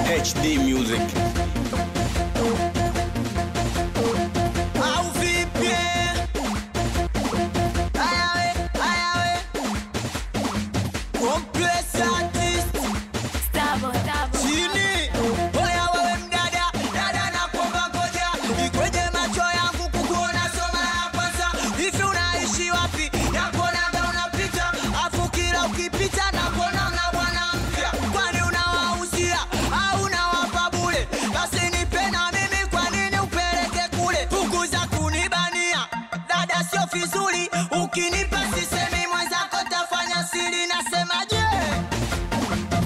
HD Music. Au vipi? Ayawe Complex artist chini. Oya wewe mdada, dada na kuomba ngoja ikweje macho yangu kukuona soma ya kwanza. Hivi unaishi wapi? Nakuonaga unapita, afu kila ukipita nakuona na bwana mpya. Kwani unawauzia au unawapa bure? Basi nipe na mimi, kwa nini upeleke kule? Punguza kunibania, dada sio vizuri. Ukinipa sisemi mwenzako tafanya siri. Nasemaje?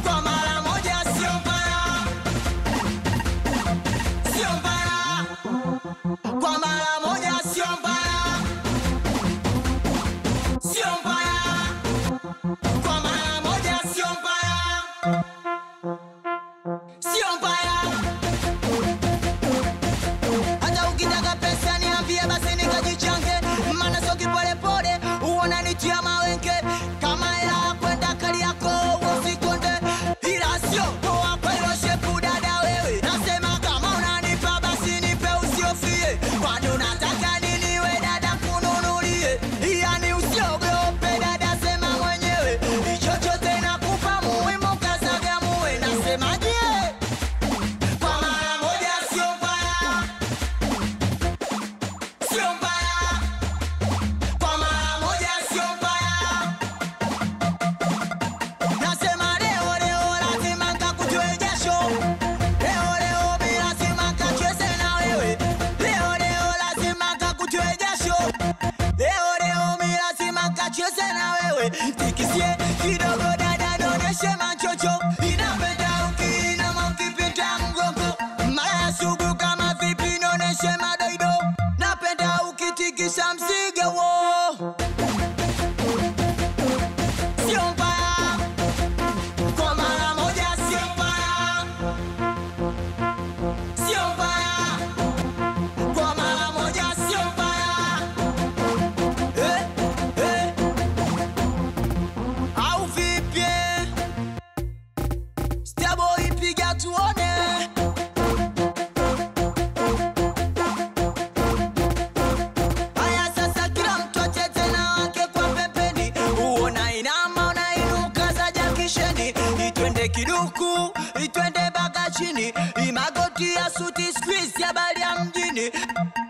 Kwa mara moja sio mbaya, sio mbaya. Kwa mara moja sio mbaya, sio mbaya. Kwa mara moja sio mbaya, sio mbaya. Hata ukitaka pesa niambie basi nikajichange, maana sio kipolepole uona nitia mawenge. Kama hela kwenda kali yako usikonde, ila sio poa kwa hilo shepu dada wewe. Nasema kama unanipa basi nipe usiofie. Kwani unataka nini we dada kununulie? Yani usiogope dada, sema mwenyewe. Chochote nakupa muhimu kasaga muwe. Nasemaje? Kwa mara moja sio mbaya, sio mbaya. Kwa mara moja sio mbaya. Nasema leo lazima nikakutoe jasho. Leo mimi lazima nikacheze na wewe. Leo lazima nikakutoe jasho. Leo mimi lazima nikacheze na wewe. Tikisie kidogo dada, noneshe machocho. Inapenda ukiinama ukipita mgongo. Mara sugu kama vipi, noneshe madoido. Napenda ukitikisa mzigo wo. Sio mbaya. Kwa mara moja sio mbaya, sio mbaya. Kwa mara moja sio mbaya. Au vipi? Starboy piga tuone. Haya sasa kila mtu acheze na wake kwa pembeni. Uona inama unainuka za jakisheni. Itwende kiduku, itwende baka chini. Imagoti ya suti squeeze ya bali ya mjini.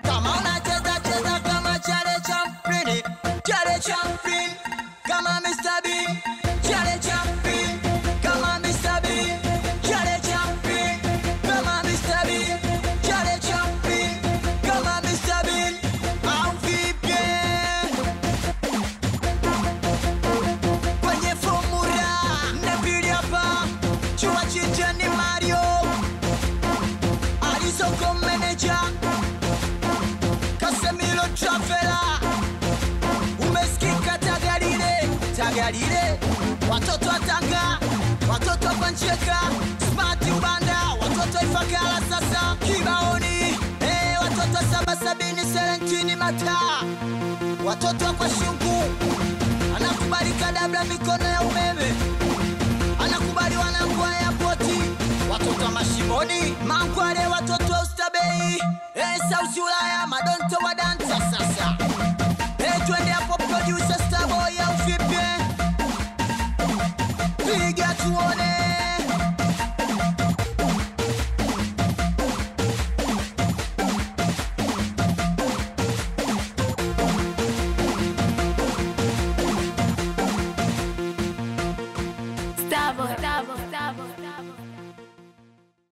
Kama unacheza cheza kama Chale Chaplin, Chale Chaplin. Kama Mr. Bean, Chale Chaplin. Kama Mr. Bean, Chale Chaplin. Kama Mr. Bean, Chale Chaplin. Kama Mr. Bean. Au vipi? Kwenye formula Nebili hapa, chua chicha ni Mario Alisoko manager Casemiro Traveler. Umesikika Tagalile, Tagalile. Watoto wa Tanga, watoto wa Pancheka, Smart Ubanda, watoto wa Ifakala sasa Kibaoni. Watoto wa 770 Serentini Mata, watoto wa kwa Shungu. Anakubali kadabla mikono ya umeme, anakubali wanangwa ya poti. Watoto wa Mashimoni, Mankwale, watoto wa Ustabei. South Ulaya, madonto wa dansa sasa. Twende hapo producer Starboy au vipi? Piga tuone. Starboy.